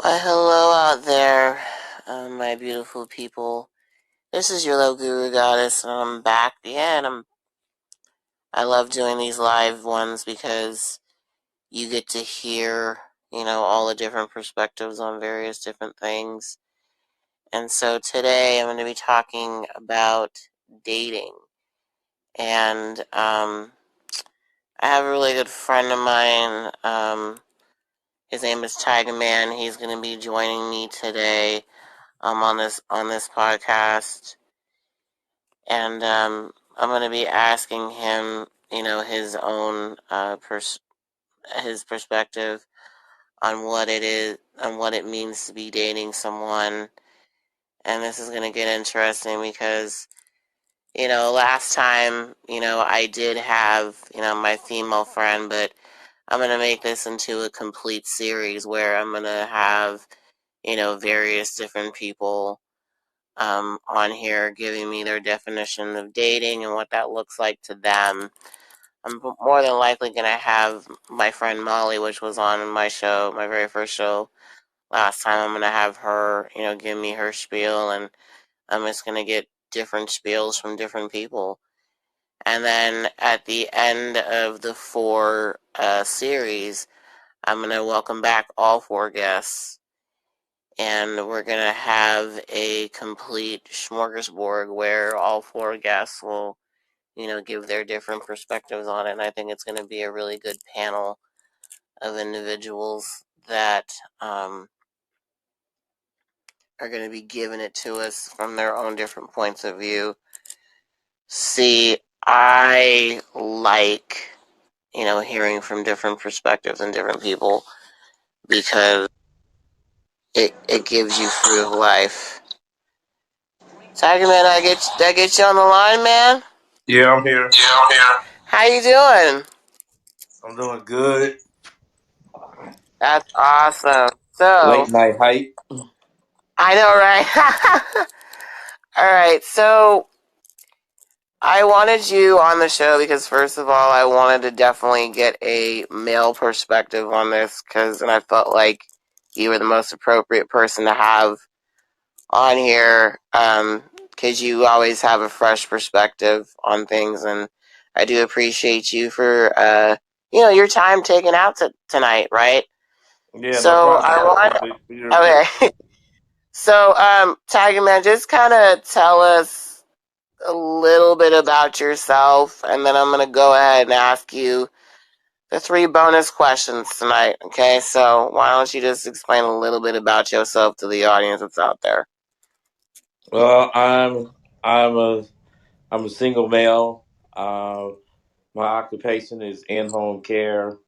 Why, hello out there, my beautiful people. This is your love guru goddess, and I'm back again. I love doing these live ones because you get to hear, all the different perspectives on various different things. And so today I'm going to be talking about dating. And I have a really good friend of mine. His name is Tigerman. He's going to be joining me today on this podcast, and I'm going to be asking him, his own his perspective on what it is, on what it means to be dating someone. And this is going to get interesting because last time I did have my female friend, but I'm going to make this into a complete series where I'm going to have various different people on here giving me their definition of dating and what that looks like to them. I'm more than likely going to have my friend Molly, which was on my show, my very first show last time. I'm going to have her, give me her spiel, and I'm just going to get different spiels from different people. And then at the end of the four series, I'm going to welcome back all four guests, and we're going to have a complete smorgasbord where all four guests will, give their different perspectives on it. And I think it's going to be a really good panel of individuals that are going to be giving it to us from their own different points of view. See, I like, hearing from different perspectives and different people because it gives you fruit of life. Tiger Man, I get you on the line, man. Yeah, I'm here. How you doing? I'm doing good. That's awesome. So, Late night hype. I know, right? All right. So, I wanted you on the show because, first of all, I wanted to definitely get a male perspective on this and I felt like you were the most appropriate person to have on here because you always have a fresh perspective on things, and I do appreciate you for your time taken out tonight, right? Yeah, no So problem. I want For your request. okay. So Tiger Man, just kind of tell us a little bit about yourself, and then I'm gonna go ahead and ask you the three bonus questions tonight. Okay, so why don't you just explain a little bit about yourself to the audience that's out there? Well, I'm a single male. Uh, my occupation is in home care,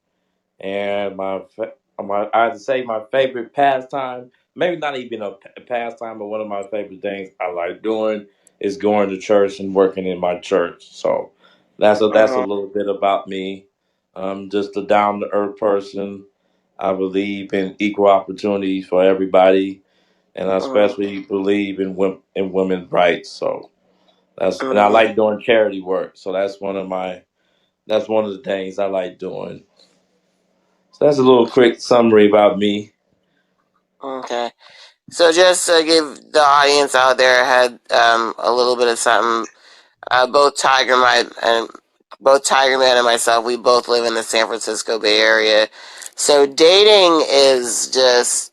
and I have to say my favorite pastime. Maybe not even a pastime, but one of my favorite things I like doing is going to church and working in my church. So that's a Mm-hmm. little bit about me. I'm just a down to earth person. I believe in equal opportunities for everybody, and I especially believe in women's rights. So and I Mm-hmm. like doing charity work. So that's one of the things I like doing. So that's a little quick summary about me. Okay. So just to give the audience out there had a little bit of something. Both both Tiger Man and myself, we both live in the San Francisco Bay Area. So dating is just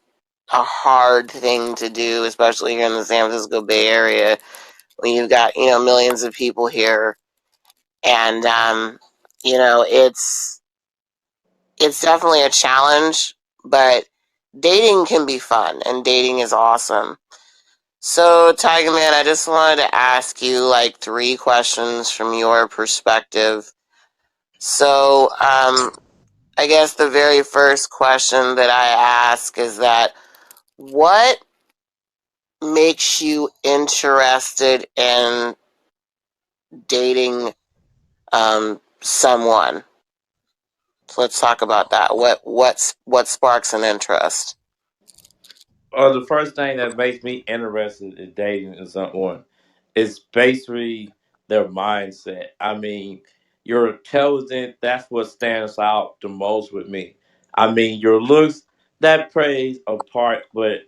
a hard thing to do, especially here in the San Francisco Bay Area when you've got millions of people here, and it's definitely a challenge, but dating can be fun and dating is awesome. So, Tiger Man, I just wanted to ask you like three questions from your perspective. So, I guess the very first question that I ask is that what makes you interested in dating someone? So let's talk about that. What sparks an interest? The first thing that makes me interested in dating someone is basically their mindset. I mean, you're intelligent. That's what stands out the most with me. I mean, your looks that plays a part, but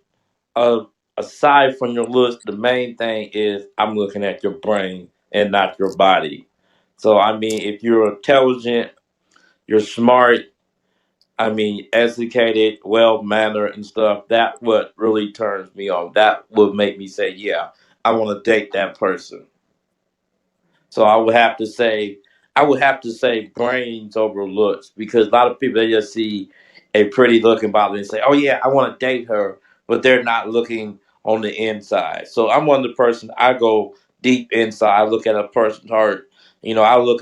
uh, aside from your looks, the main thing is I'm looking at your brain and not your body. So I mean, if you're intelligent, you're smart, I mean, educated, well mannered, and stuff. That what really turns me on. That would make me say, yeah, I want to date that person. So I would have to say brains over looks because a lot of people they just see a pretty looking body and say, oh yeah, I want to date her, but they're not looking on the inside. So I'm one of the person I go deep inside. I look at a person's heart. You know, I look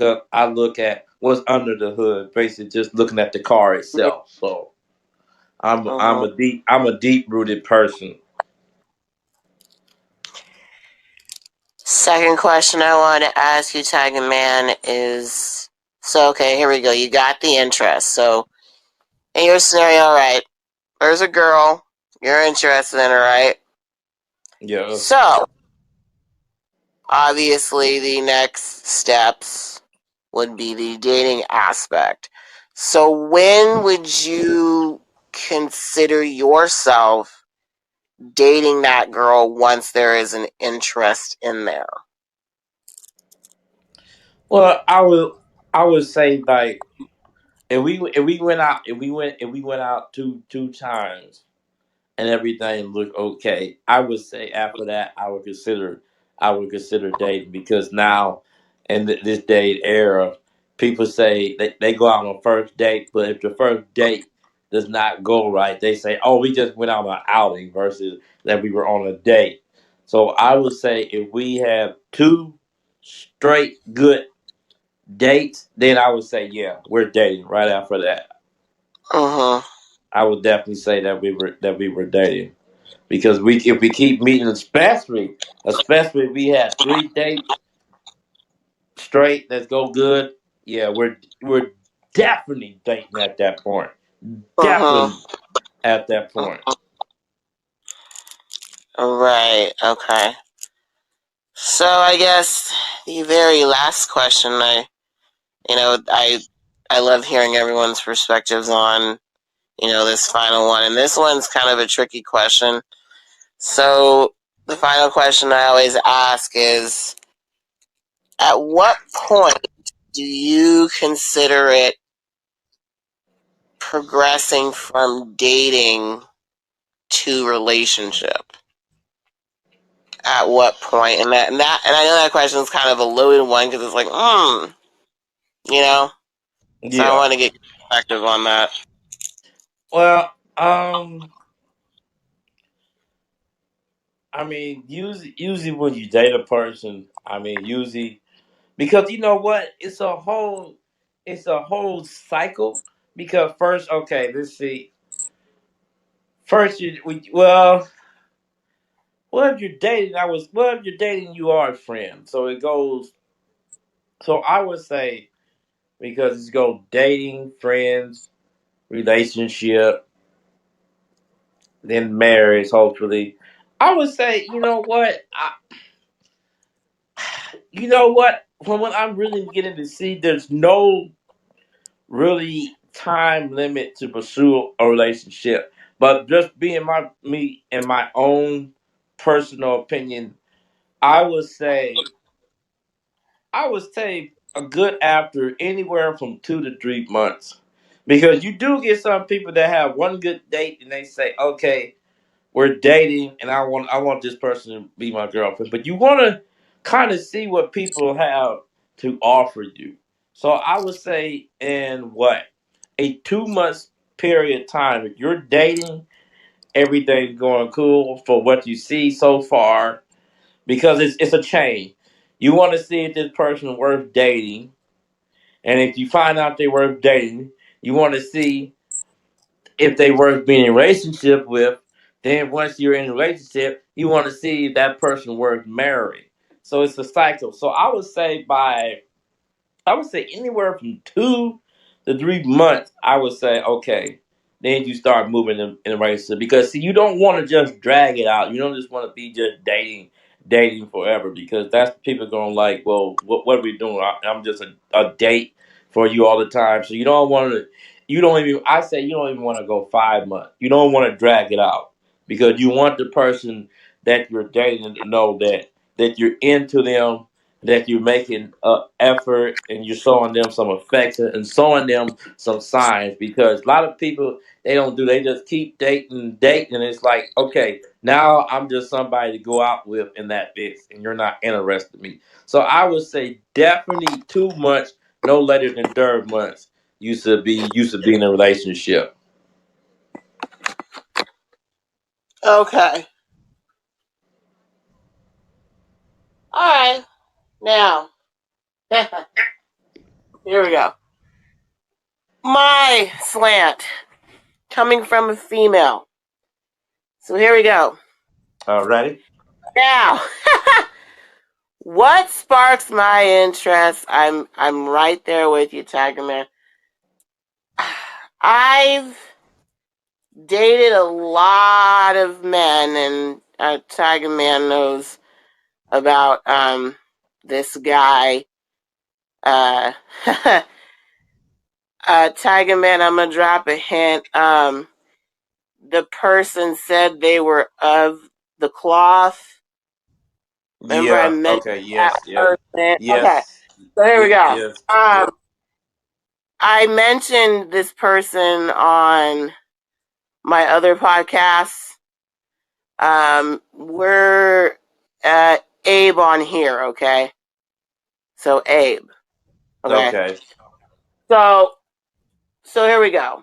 at what's under the hood, basically just looking at the car itself. So Mm-hmm. I'm a deep rooted person. Second question I want to ask you, Tiger Man, is so okay, here we go. You got the interest. So in your scenario, all right, there's a girl, you're interested in her, right? Yes. So obviously the next steps would be the dating aspect. So when would you consider yourself dating that girl once there is an interest in there? Well, I would say like if we went out two times and everything looked okay, I would say after that I would consider dating because now in this day era, people say they go out on a first date, but if the first date does not go right, they say, "Oh, we just went out on an outing," versus that we were on a date. So I would say if we have two straight good dates, then I would say, yeah, we're dating. Right after that, Mm-hmm. I would definitely say that we were dating because we if we keep meeting, especially if we had three dates straight that go good, yeah, we're definitely dating at that point. Mm-hmm. Definitely at that point. Right. Okay. So I guess the very last question, you know, I love hearing everyone's perspectives on, this final one, and this one's kind of a tricky question. So the final question I always ask is, at what point do you consider it progressing from dating to relationship? At what point? And I know that question is kind of a loaded one because it's like, you know. So I Yeah. want to get your perspective on that. Well, I mean, usually when you date a person, I mean, usually because you know what, it's a whole cycle. Because first, okay, let's see. First, well, if you're dating, well, if you're dating, you are a friend. So it goes. So I would say because it's go dating, friends, relationship, then marriage. Hopefully, I would say you know what. From what I'm really beginning to see, there's no really time limit to pursue a relationship. But just being me and my own personal opinion, I would say I would say a good after anywhere from 2 to 3 months. Because you do get some people that have one good date and they say, okay, we're dating and I want this person to be my girlfriend. But you wanna kind of see what people have to offer you. So I would say in what? A 2 months period of time, if you're dating, everything's going cool for what you see so far, because it's a chain. You want to see if this person worth dating, and if you find out they worth dating, you want to see if they worth being in a relationship with. Then once you're in a relationship, you want to see if that person worth marrying. So it's a cycle. So I would say anywhere from 2 to 3 months. I would say okay. Then you start moving in the relationship because see, you don't want to just drag it out. You don't just want to be just dating forever because that's people going like, well, what are we doing? I'm just a date for you all the time. So you don't want to. you don't even. I say you don't even want to go 5 months. You don't want to drag it out because you want the person that you're dating to know that you're into them, that you're making effort, and you're showing them some affection and showing them some signs. Because a lot of people they don't do. They just keep dating, and it's like, okay, now I'm just somebody to go out with, and that is, and you're not interested in me. So I would say definitely 2 months, no later than 3 months. Used to be in a relationship. Okay. All right. Now, here we go. My slant coming from a female. So here we go. Ready? Now, what sparks my interest? I'm right there with you, Tigerman. I've dated a lot of men, and Tigerman knows about this guy. Uh, Tigerman, I'm gonna drop a hint. The person said they were of the cloth. Remember, I Yeah. mentioned Okay. that Yes. Yes. person. Okay, Yes. so here we go. Yes. I mentioned this person on my other podcasts. We're Abe on here, okay? So Abe, okay. Okay. So here we go.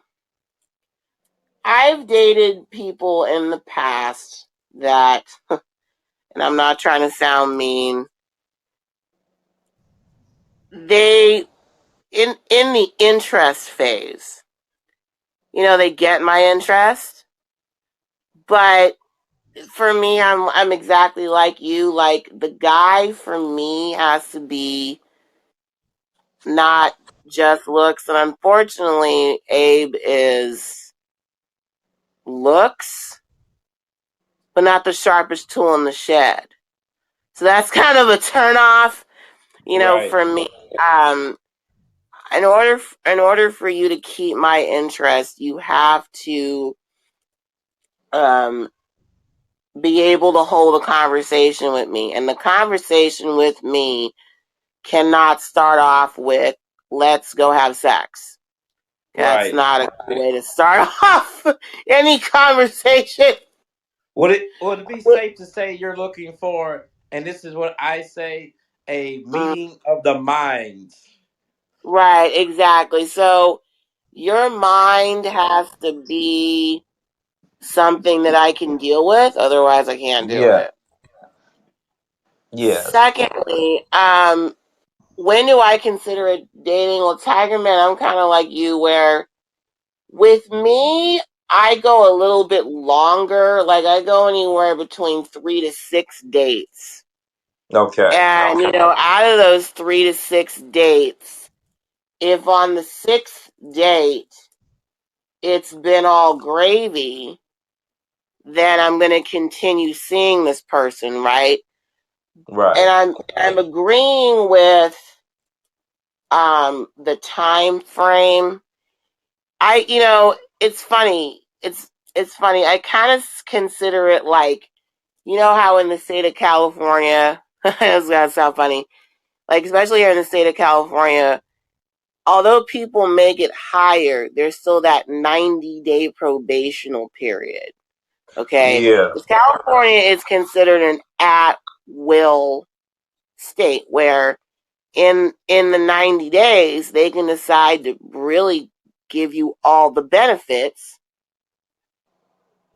I've dated people in the past that, and I'm not trying to sound mean, they in the interest phase, they get my interest, but for me, I'm exactly like you. Like, the guy for me has to be not just looks, and unfortunately, Abe is looks, but not the sharpest tool in the shed. So that's kind of a turn off, Right. for me. Um, in order for you to keep my interest, you have to um be able to hold a conversation with me, and the conversation with me cannot start off with "let's go have sex." That's Right. not a good way to start off any conversation. Would it be safe to say you're looking for, and this is what I say, a Mm, meeting of the minds? right, exactly. So your mind has to be something that I can deal with, otherwise I can't do Yeah. it. Yes. Secondly, when do I consider it dating? Well, Tigerman, I'm kind of like you, where with me, I go a little bit longer. Like, I go anywhere between 3 to 6 dates. Okay. And, out of those 3 to 6 dates, if on the sixth date it's been all gravy, then I'm going to continue seeing this person, right? And Right. I'm agreeing with the time frame. It's funny. It's funny. I kind of consider it like, how in the state of California, it's gonna sound funny, like, especially here in the state of California, although people may get hired, there's still that 90-day probational period. Okay, Yeah. because California is considered an at will state where in the 90 days they can decide to really give you all the benefits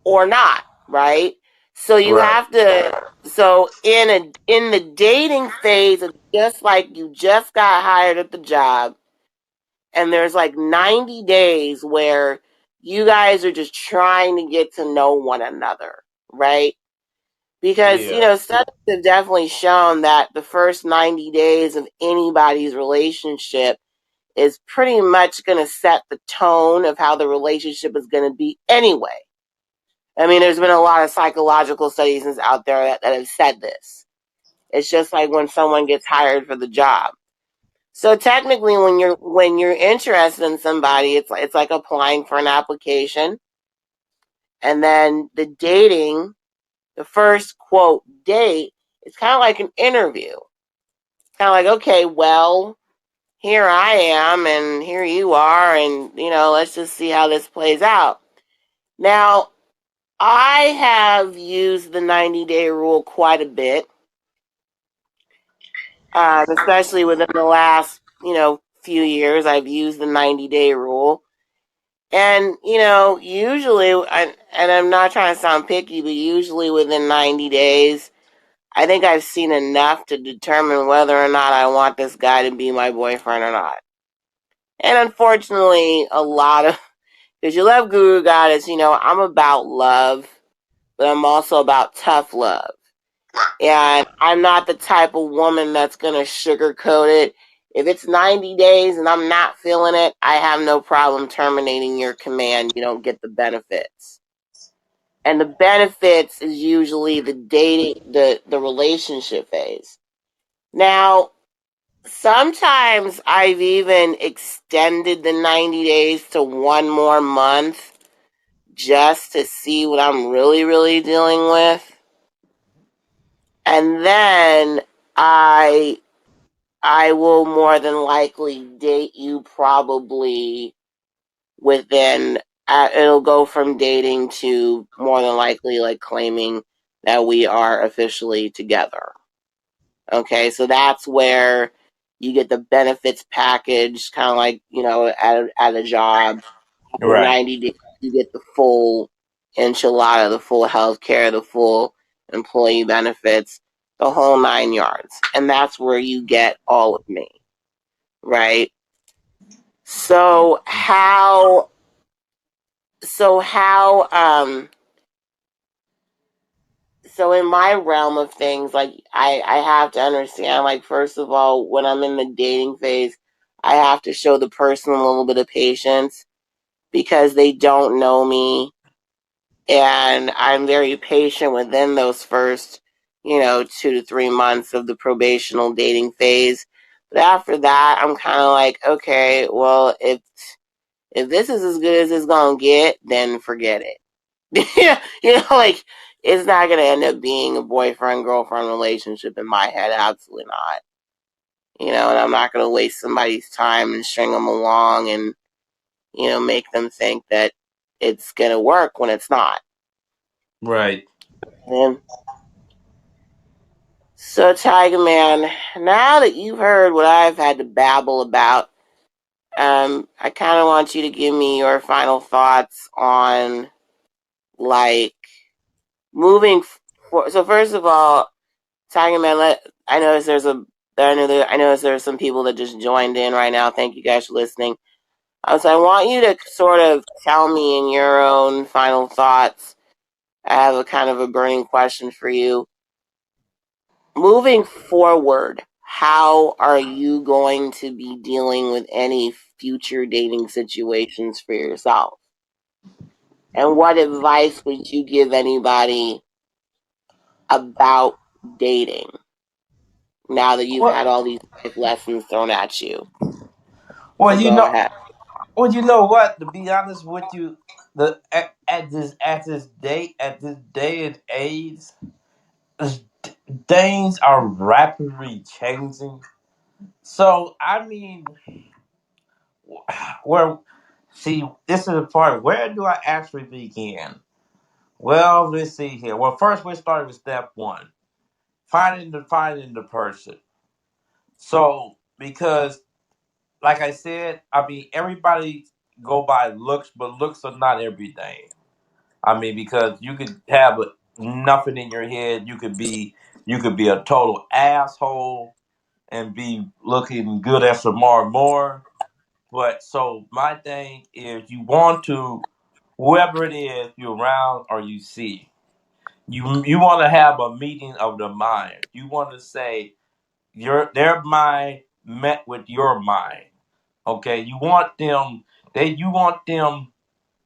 or not, right? So you Right. have to, so in the dating phase, it's just like you just got hired at the job, and there's like 90 days where you guys are just trying to get to know one another, right? Because, Yeah. studies have definitely shown that the first 90 days of anybody's relationship is pretty much going to set the tone of how the relationship is going to be anyway. I mean, there's been a lot of psychological studies out there that have said this. It's just like when someone gets hired for the job. So technically, when you're interested in somebody, it's like applying for an application, and then the first quote date, it's kind of like an interview. It's kind of like, okay, well, here I am, and here you are, and let's just see how this plays out. Now, I have used the 90-day rule quite a bit, especially within the last few years. I've used the 90-day rule. And, usually, and I'm not trying to sound picky, but usually within 90 days, I think I've seen enough to determine whether or not I want this guy to be my boyfriend or not. And unfortunately, because you love Guru Goddess, I'm about love, but I'm also about tough love. And I'm not the type of woman that's going to sugarcoat it. If it's 90 days and I'm not feeling it, I have no problem terminating your command. You don't get the benefits. And the benefits is usually the dating, the relationship phase. Now, sometimes I've even extended the 90 days to one more month just to see what I'm really, really dealing with. And then I I will more than likely date you probably within, it'll go from dating to more than likely like claiming that we are officially together. Okay, so that's where you get the benefits package, kind of like, at a job. After Right. 90 days, you get the full enchilada, the full health care, the full employee benefits, the whole 9 yards. And that's where you get all of me, right? So how so in my realm of things, like I have to understand, like, first of all, when I'm in the dating phase, I have to show the person a little bit of patience because they don't know me, and I'm very patient within those first 2 to 3 months of the probational dating phase. But after that, I'm kind of like, okay, well, if this is as good as it's gonna get, then forget it. Yeah, like, it's not gonna end up being a boyfriend girlfriend relationship in my head. Absolutely not. And I'm not gonna waste somebody's time and string them along and make them think that it's gonna work when it's not. Right. And so, Tiger Man, now that you've heard what I've had to babble about, I kind of want you to give me your final thoughts on, like, moving. So first of all, Tiger Man, I noticed I noticed there's some people that just joined in right now. Thank you guys for listening. So I want you to sort of tell me in your own final thoughts. I have a kind of a burning question for you. Moving forward, how are you going to be dealing with any future dating situations for yourself? And what advice would you give anybody about dating now that you've Well, had all these life lessons thrown at you? So well, go ahead. you know what? To be honest with you, at this day and age, s- things are rapidly changing. So I mean, where see, this is the part. Where do I actually begin? Well, let's see here. Well, first we start with step one: finding the person. So because, like I said, I mean, everybody go by looks, but looks are not everything. I mean, because you could have nothing in your head. You could be a total asshole and be looking good as tomorrow more. But so my thing is, you want to, whoever it is you around or you see, you want to have a meeting of the mind. You want to say their mind met with your mind. Okay, you want them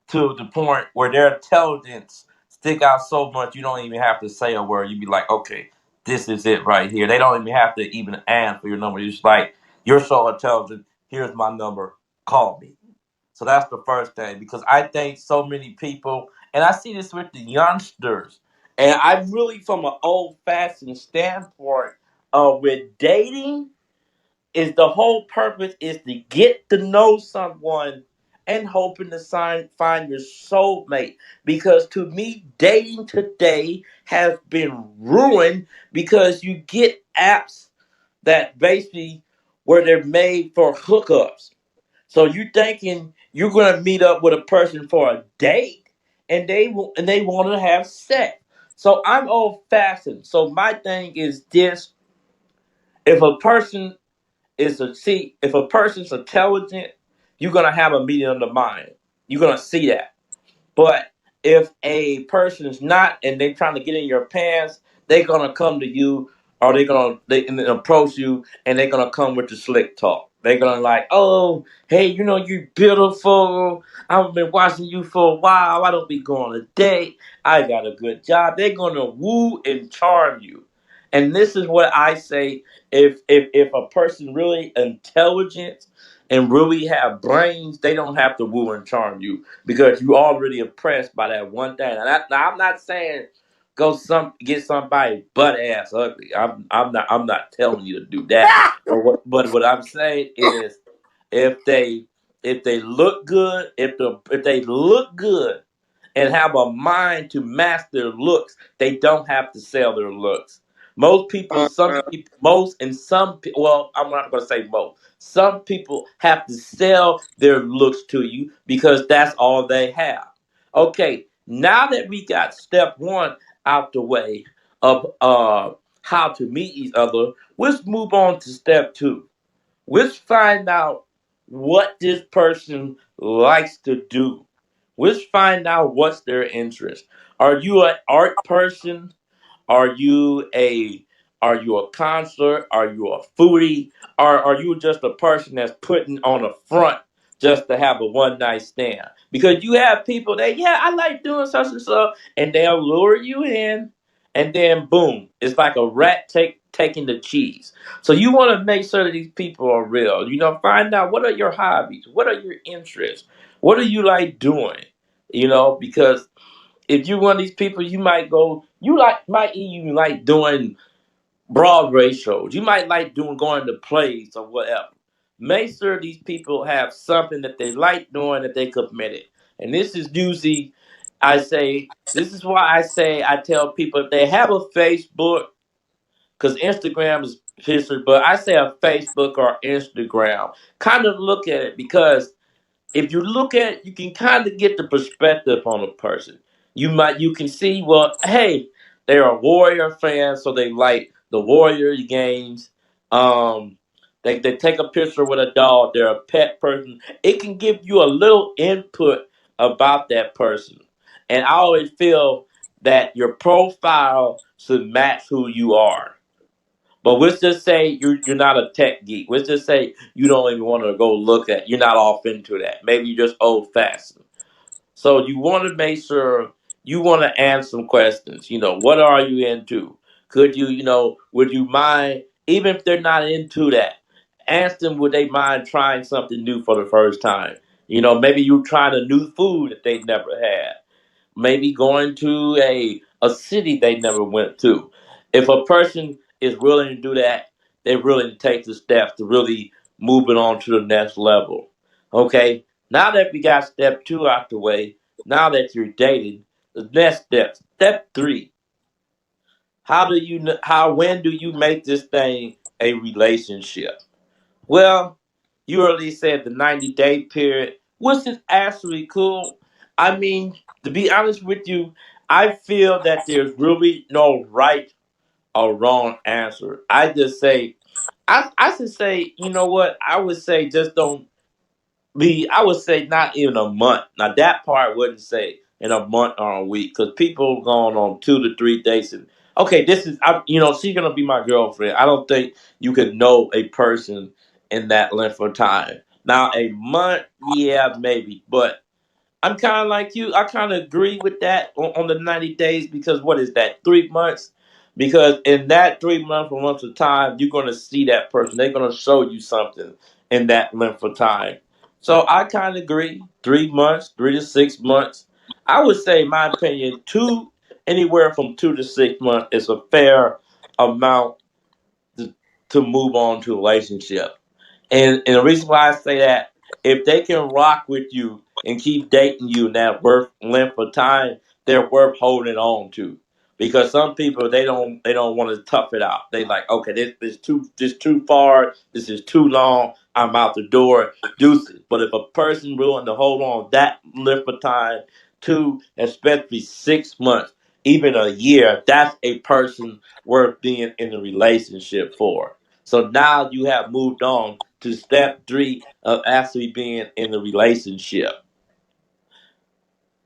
to the point where their intelligence stick out so much you don't even have to say a word. You be like, okay, this is it right here. They don't even have to even answer your number. It's like You're so intelligent. Here's my number. Call me. So that's the first thing because I think so many people, and I see this with the youngsters, and I'm really from an old fashioned standpoint. With dating, is the whole purpose is to get to know someone and hoping to find your soulmate. Because to me, dating today has been ruined because you get apps that basically where they're made for hookups. So you thinking you're gonna meet up with a person for a date, and they want to have sex. So I'm old fashioned. So my thing is this: if a person if a person's intelligent, you're gonna have a meeting of the mind. You're gonna see that. But if a person is not and they're trying to get in your pants, they're gonna come to you or they and approach you and they're gonna come with the slick talk. They're gonna like, oh, hey, you're beautiful. I've been watching you for a while. I don't be going on a date. I got a good job. They're gonna woo and charm you. And this is what I say: if a person really intelligent and really have brains, they don't have to woo and charm you because you already impressed by that one thing. Now I'm not saying get somebody butt ass ugly. I'm not telling you to do that. But what I'm saying is if they if they look good, if they look good and have a mind to match their looks, they don't have to sell their looks. Well, I'm not going to say most. Some people have to sell their looks to you because that's all they have. Okay, now that we got step one out the way of how to meet each other, let's move on to step two. Let's find out what this person likes to do. Let's find out what's their interest. Are you an art person? Are you a are you a counselor? Are you a foodie? Or are you just a person that's putting on a front just to have a one night stand? Because you have people that, yeah, I like doing such and such, and they'll lure you in, and then boom, it's like a rat taking the cheese. So you want to make sure that these people are real. Find out what are your hobbies, what are your interests, what do you like doing. Because if you're one of these people, you might go, might even like doing Broadway shows. You might like doing going to plays or whatever. Make sure these people have something that they like doing that they committed. And this is usually, this is why I tell people if they have a Facebook, because Instagram is picture, but I say a Facebook or Instagram. Kind of look at it because if you look at it, you can kind of get the perspective on a person. You can see, well, hey, they're a Warrior fan, so they like the Warrior games. Um, they take a picture with a dog. They're a pet person. It can give you a little input about that person, and I always feel that your profile should match who you are. But let's just say you're not a tech geek. Let's just say you don't even want to go look at. You're not off into that. Maybe you're just old fashioned. So you want to make sure you want to answer some questions. What are you into? Could would you mind, even if they're not into that, ask them would they mind trying something new for the first time? Maybe you're trying a new food that they never had, maybe going to a city they never went to. If a person is willing to do that, they're willing to take the steps to really move it on to the next level. Okay, now that we got step two out the way, now that you're dating, the next step three. When do you make this thing a relationship? Well, you already said the 90-day period, which is actually cool. I mean, to be honest with you, I feel that there's really no right or wrong answer. I should say, you know what? I would say just don't I would say not even a month. Now that part wouldn't say in a month or a week because people going on 2 to 3 days. And okay, she's gonna be my girlfriend. I don't think you could know a person in that length of time. Now a month, yeah, maybe, but I'm kind of like you. I kind of agree with that on the 90 days because what is that? 3 months. because in that 3 months or months of time, you're going to see that person. They're going to show you something in that length of time. So I kind of agree. 3 months, 3 to 6 months. I would say, in my opinion, anywhere from 2 to 6 months is a fair amount to, to move on to a relationship. And the reason why I say that, if they can rock with you and keep dating you in that worth length of time, they're worth holding on to. Because some people, they don't want to tough it out. They like, okay, this too far, this is too long, I'm out the door, deuces. But if a person willing to hold on that length of time, to especially 6 months, even a year, that's a person worth being in a relationship for. So now you have moved on to step three of actually being in the relationship.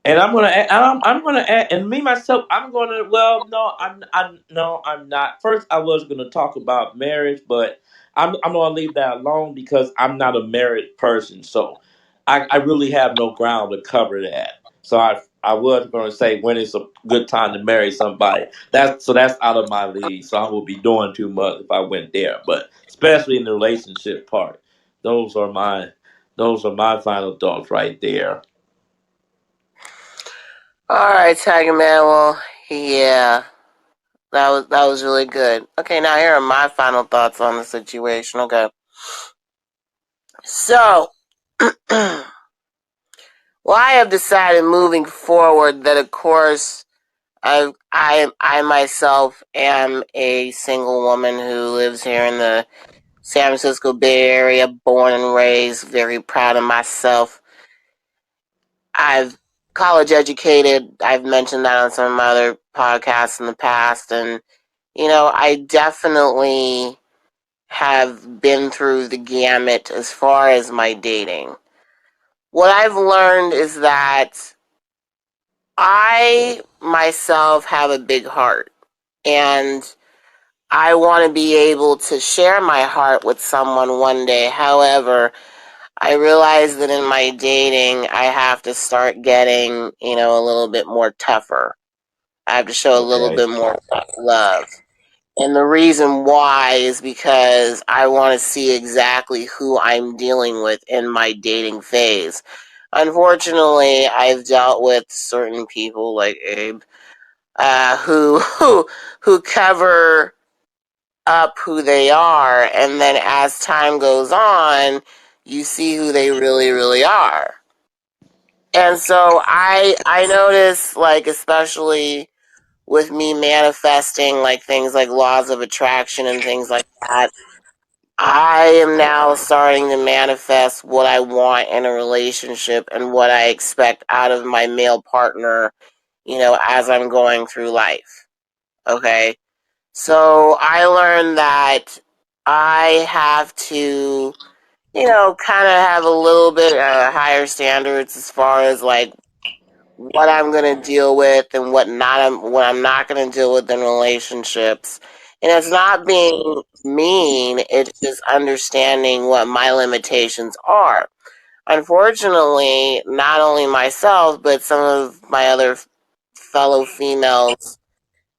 And I'm gonna add, and me myself, I'm gonna. Well, no, no, I'm not. First, I was gonna talk about marriage, but I'm gonna leave that alone because I'm not a married person, so I really have no ground to cover that. So I was gonna say when it's a good time to marry somebody. That's out of my league. So I would be doing too much if I went there. But especially in the relationship part, those are my those are my final thoughts right there. All right, Tiger Man. Well, yeah, that was really good. Okay, now here are my final thoughts on the situation. Okay, so well, I have decided moving forward that, of course, I myself am a single woman who lives here in the San Francisco Bay Area, born and raised, very proud of myself. I've college educated. I've mentioned that on some of my other podcasts in the past, and I definitely have been through the gamut as far as my dating. What I've learned is that I myself have a big heart, and I want to be able to share my heart with someone one day. However, I realize that in my dating, I have to start getting, a little bit more tougher. I have to show a little Okay. bit more love. And the reason why is because I want to see exactly who I'm dealing with in my dating phase. Unfortunately, I've dealt with certain people like Abe, who cover up who they are, and then as time goes on, you see who they really, really are. And so I notice, like, especially with me manifesting, like, things like laws of attraction and things like that, I am now starting to manifest what I want in a relationship and what I expect out of my male partner, as I'm going through life. Okay? So I learned that I have to, kind of have a little bit higher standards as far as, like, what I'm gonna deal with and what I'm not gonna deal with in relationships. And it's not being mean, it's just understanding what my limitations are. Unfortunately, not only myself, but some of my other fellow females,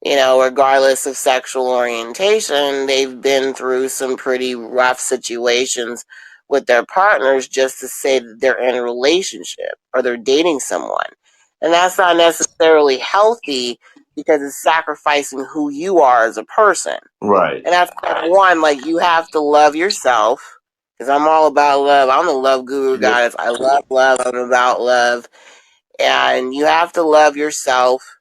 regardless of sexual orientation, they've been through some pretty rough situations with their partners just to say that they're in a relationship or they're dating someone. And that's not necessarily healthy because it's sacrificing who you are as a person. Right. And that's one, like, you have to love yourself because I'm all about love. I'm the love guru Yep. goddess. I love love. I'm about love. And you have to love yourself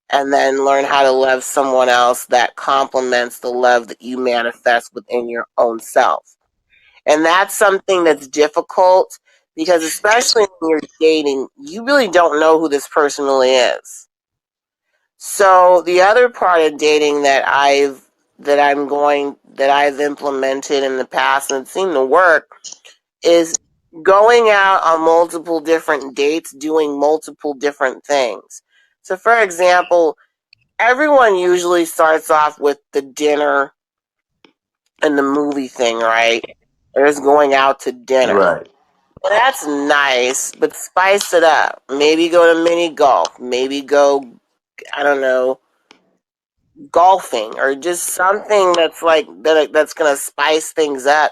and then learn how to love someone else that complements the love that you manifest within your own self. And that's something that's difficult because, especially when you're dating, you really don't know who this person really is. So the other part of dating that I've implemented in the past and it seemed to work is going out on multiple different dates, doing multiple different things. So, for example, everyone usually starts off with the dinner and the movie thing, right? There's going out to dinner. Right. Well, that's nice, but spice it up. Maybe go to mini golf. Maybe go, I don't know, golfing or just something that's like that's gonna spice things up.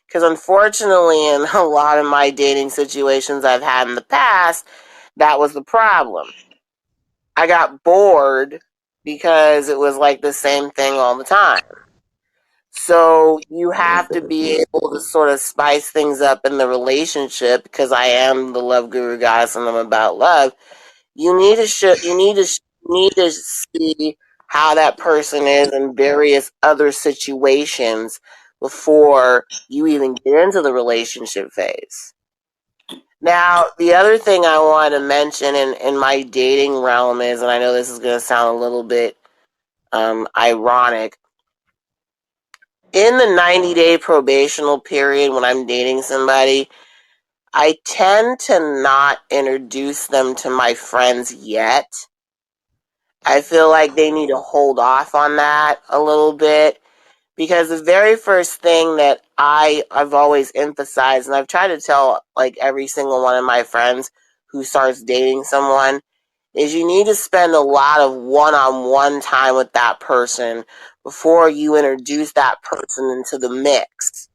Because unfortunately, in a lot of my dating situations I've had in the past, that was the problem. I got bored because it was like the same thing all the time. So you have to be able to sort of spice things up in the relationship because I am the love guru goddess and I'm about love. You need to need to see how that person is in various other situations before you even get into the relationship phase. Now, the other thing I want to mention in my dating realm is, and I know this is going to sound a little bit ironic, in the 90-day probational period when I'm dating somebody, I tend to not introduce them to my friends yet. I feel like they need to hold off on that a little bit because the very first thing that I've always emphasized, and I've tried to tell like every single one of my friends who starts dating someone, is you need to spend a lot of one-on-one time with that person before you introduce that person into the mix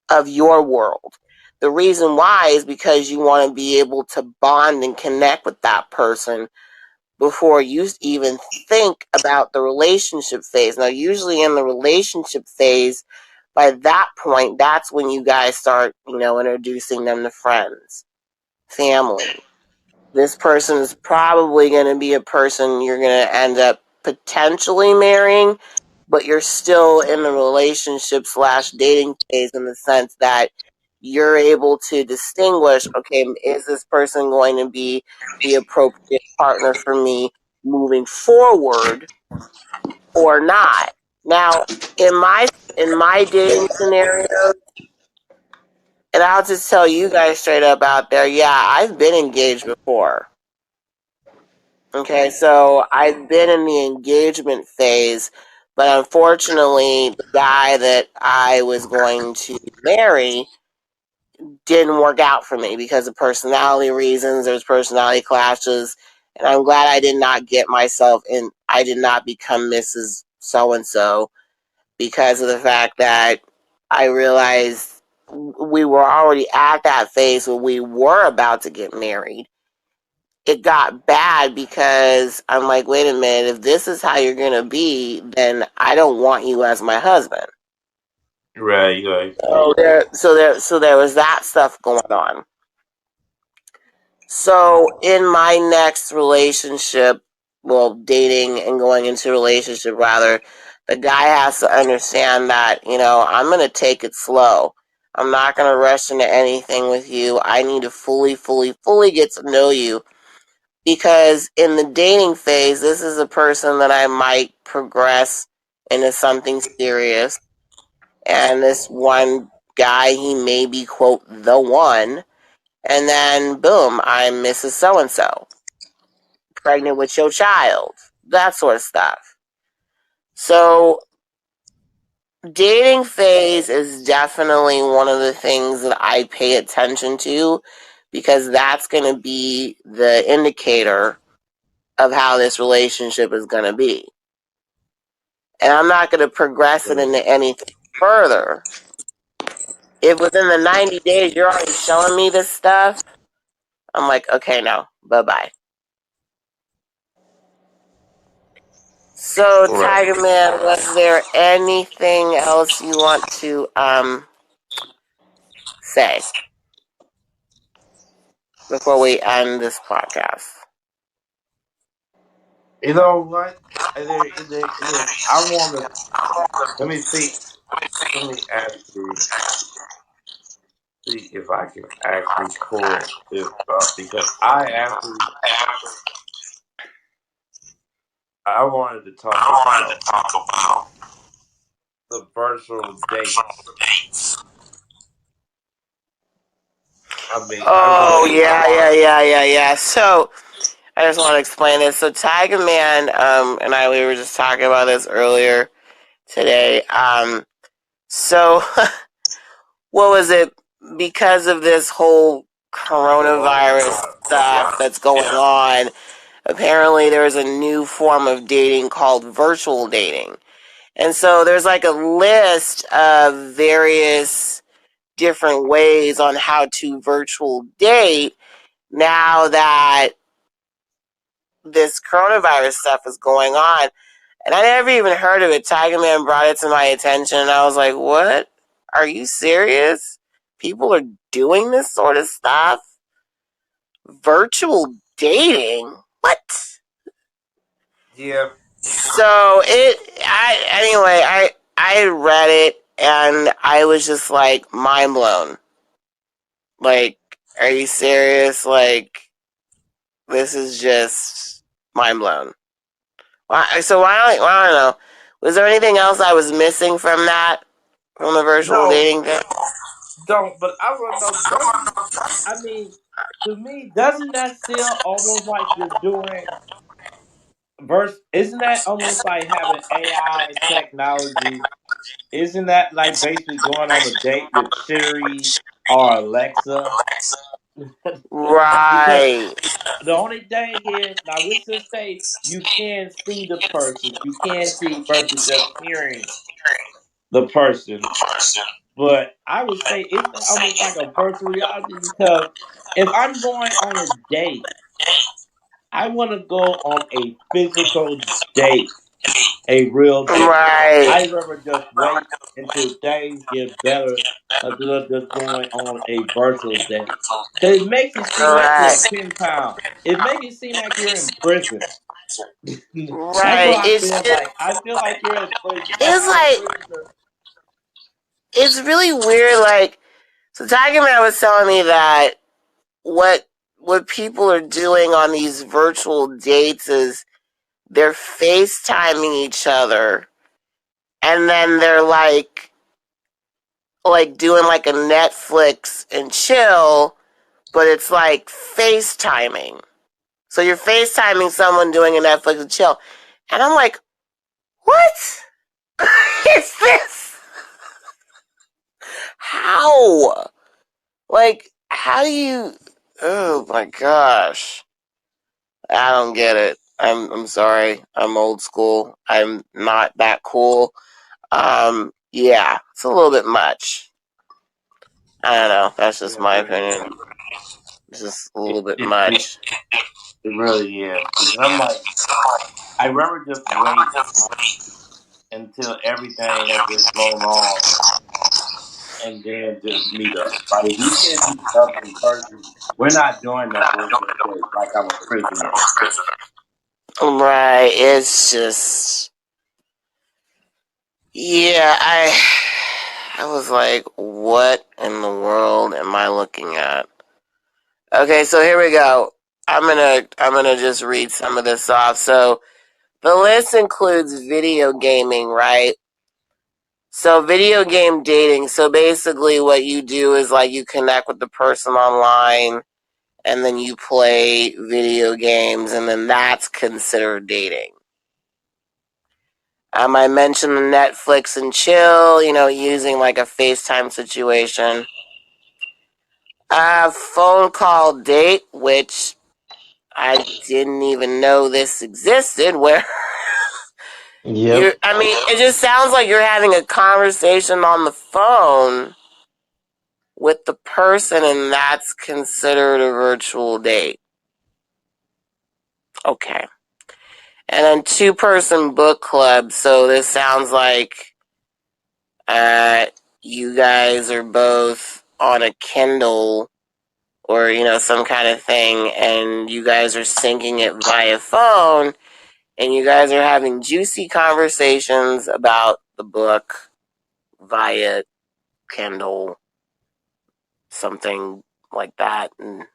of your world. The reason why is because you want to be able to bond and connect with that person before you even think about the relationship phase. Now, usually in the relationship phase, by that point, that's when you guys start, introducing them to friends, family. This person is probably going to be a person you're going to end up potentially marrying, but you're still in the relationship slash dating phase in the sense that you're able to distinguish, okay, is this person going to be the appropriate partner for me moving forward or not? Now, in my in my dating scenario, and I'll just tell you guys straight up out there, yeah, I've been engaged before. Okay, so I've been in the engagement phase, but unfortunately, the guy that I was going to marry didn't work out for me because of personality reasons. There's personality clashes, and I'm glad I did not get myself in. I did not become Mrs. So and so because of the fact that I realized we were already at that phase where we were about to get married. It got bad because I'm like, wait a minute, if this is how you're gonna be, then I don't want you as my husband. Right, right. So there was that stuff going on. So in my next relationship, well, dating and going into a relationship rather, the guy has to understand that, I'm gonna take it slow. I'm not gonna rush into anything with you. I need to fully, fully, fully get to know you because in the dating phase, this is a person that I might progress into something serious. And this one guy, he may be, quote, the one. And then, boom, I'm Mrs. So and so, pregnant with your child, that sort of stuff. So, dating phase is definitely one of the things that I pay attention to because that's going to be the indicator of how this relationship is going to be. And I'm not going to progress it into anything further. If within the 90 days you're already showing me this stuff, I'm like, okay, no, bye bye. So, Right. Tiger Man, was there anything else you want to say before we end this podcast? You know what? I want to. Let me see. Let me actually see if I can actually pull this up because I wanted to talk about the virtual dates. I mean, I Oh, wanted to yeah, talk. yeah, yeah, yeah, yeah. So, I just want to explain this. So, Tiger Man, and we were just talking about this earlier today. So, what was it? Because of this whole coronavirus Coronavirus. stuff that's going on, apparently there's a new form of dating called virtual dating. And so there's like a list of various different ways on how to virtual date now that this coronavirus stuff is going on. And I never even heard of it. Tigerman brought it to my attention, and I was like, what? Are you serious? People are doing this sort of stuff? Virtual dating? What? Yeah. So I read it and I was just like mind blown. Like, are you serious? Like, this is just mind blown. So why don't know? Was there anything else I was missing from that? From the virtual No, dating thing? don't. But I want to know, doesn't, I mean, to me, doesn't that still almost like you're doing verse? Isn't that almost like having AI technology? Isn't that like basically going on a date with Siri or Alexa? Because Right. the only thing is, now let's just say you can see the person, you can see versus just hearing the person. But I would say it's almost like a virtual reality because if I'm going on a date, I want to go on a physical date, a real date. Right. I rather just wait until things get better instead of just going on a virtual date. Because it makes it seem like you're a Correct. pen pal. It makes it seem like you're in prison. That's what Right. I feel like. I feel like you're in prison, like It's I'm a like prisoner. it's really weird. Like, so Tiger Man was telling me that what what people are doing on these virtual dates is they're FaceTiming each other, and then they're like doing like a Netflix and chill, but it's like FaceTiming. So you're FaceTiming someone doing a Netflix and chill. And I'm like, what is this? How? Like, how do you. Oh my gosh. I don't get it. I'm sorry. I'm old school. I'm not that cool. Yeah, it's a little bit much. I don't know. That's just Yeah, my really. opinion. It's just a little It, bit it, it, much. it really is. Because I'm like, I'd rather just wait until everything has just blown off and then just meet up. Like, if we can't meet up in person, we're not doing no virtual date like I'm a prisoner. Right. It's just. Yeah, I was like, what in the world am I looking at? Okay, so here we go. I'm gonna just read some of this off. So the list includes video gaming, right? So video game dating. So basically what you do is like you connect with the person online and then you play video games and then that's considered dating. I mentioned the Netflix and chill, using like a FaceTime situation. Phone call date, which I didn't even know this existed, where Yep. I mean, it just sounds like you're having a conversation on the phone with the person, and that's considered a virtual date. Okay. And then two-person book club. So this sounds like uh, you guys are both on a Kindle or some kind of thing, and you guys are syncing it via phone, and you guys are having juicy conversations about the book via Kindle, something like that. And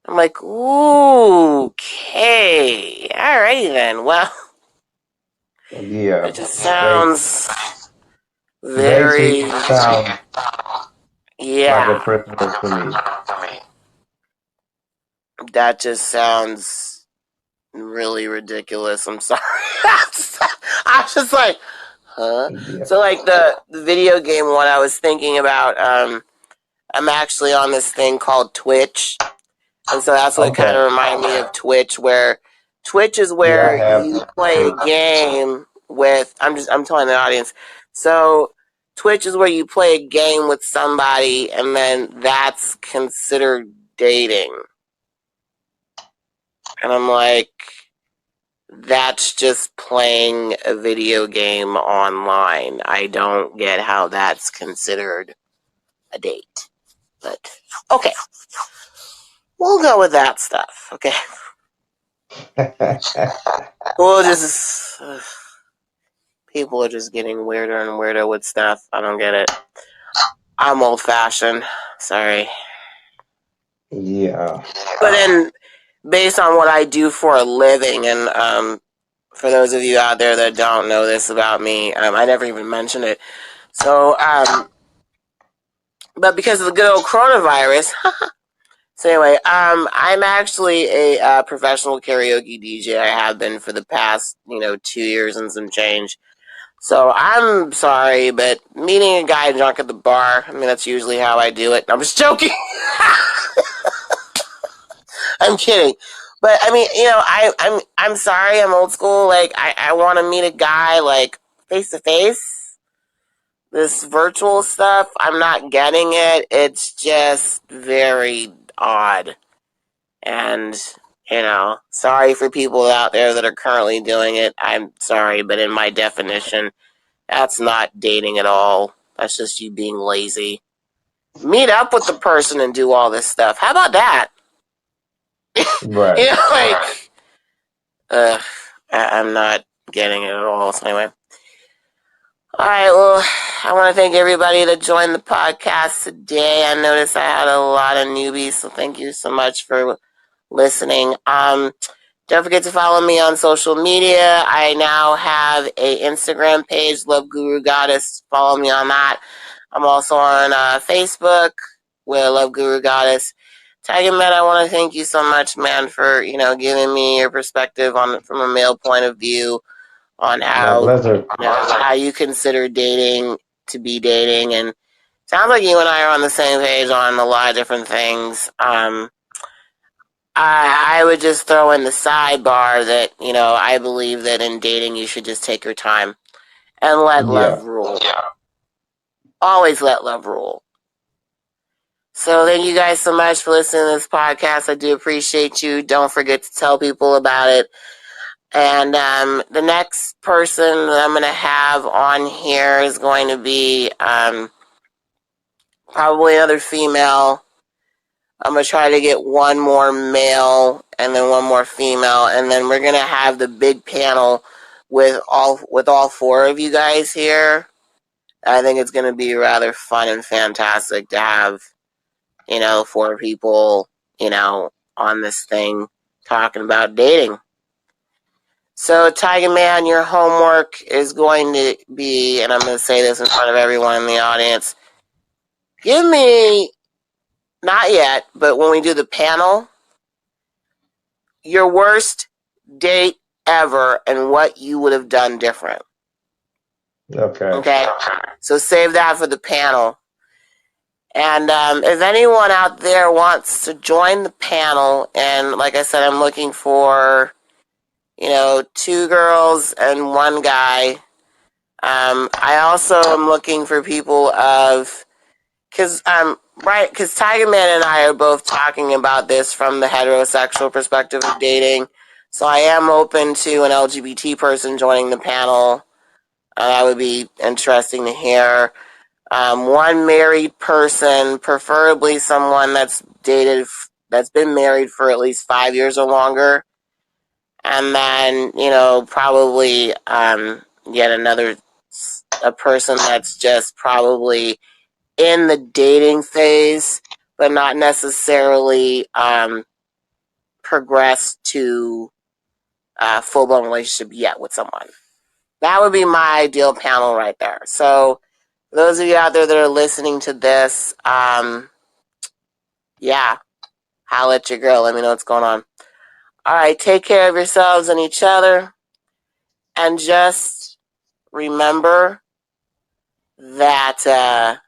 I'm like, ooh, okay, alrighty then. Well, Yeah. it just Ba- sounds very, Basically, it sounds like a yeah. prisoner to me. That just sounds really ridiculous. I'm sorry. I was just like, huh? Yeah. So like the video game one I was thinking about, I'm actually on this thing called Twitch, And so that's what kind of Okay. reminded me of Twitch, where Twitch is Yeah, where I have you play a Twitch. game with. I'm telling the audience. So Twitch is where you play a game with somebody, and then that's considered dating. And I'm like, that's just playing a video game online. I don't get how that's considered a date. But okay, we'll go with that stuff. Okay, we'll just people are just getting weirder and weirder with stuff. I don't get it. I'm old fashioned. Sorry. Yeah. But then, based on what I do for a living, and for those of you out there that don't know this about me, I never even mentioned it. So, but because of the good old coronavirus, so anyway, I'm actually a professional karaoke DJ. I have been for the past, 2 years and some change. So I'm sorry, but meeting a guy drunk at the bar, I mean, that's usually how I do it. I'm just joking. I'm kidding. But I mean, I'm sorry, I'm old school. Like I want to meet a guy like face to face. This virtual stuff, I'm not getting it. It's just very odd. And sorry for people out there that are currently doing it. I'm sorry, but in my definition, that's not dating at all. That's just you being lazy. Meet up with the person and do all this stuff. How about that? Right. Like, I'm not getting it at all. So anyway, all right. Well, I want to thank everybody that joined the podcast today. I noticed I had a lot of newbies, so thank you so much for listening. Don't forget to follow me on social media. I now have a Instagram page, Love Guru Goddess. Follow me on that. I'm also on Facebook with Love Guru Goddess. Tigerman, I want to thank you so much, man, for giving me your perspective on from a male point of view on My how pleasure. how you consider dating to be dating, and sounds like you and I are on the same page on a lot of different things. I would just throw in the sidebar that I believe that in dating you should just take your time and let love Yeah. rule. Always let love rule. So thank you guys so much for listening to this podcast. I do appreciate you. Don't forget to tell people about it. And the next person that I'm going to have on here is going to be probably another female. I'm going to try to get one more male and then one more female. And then we're going to have the big panel with all four of you guys here. I think it's going to be rather fun and fantastic to have four people, on this thing talking about dating. So, Tiger Man, your homework is going to be, and I'm going to say this in front of everyone in the audience, give me, not yet, but when we do the panel, your worst date ever and what you would have done different. Okay. Okay? So, save that for the panel. And if anyone out there wants to join the panel, and like I said, I'm looking for, two girls and one guy. I also am looking for people because Tiger Man and I are both talking about this from the heterosexual perspective of dating. So I am open to an LGBT person joining the panel. That would be interesting to hear. One married person, preferably someone that's been married for at least 5 years or longer. And then, probably yet another, a person that's just probably in the dating phase, but not necessarily progressed to a full blown relationship yet with someone. That would be my ideal panel right there. So, those of you out there that are listening to this, yeah, holla at your girl. Let me know what's going on. All right, take care of yourselves and each other. And just remember that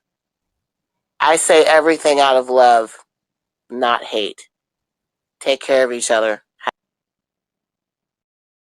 I say everything out of love, not hate. Take care of each other.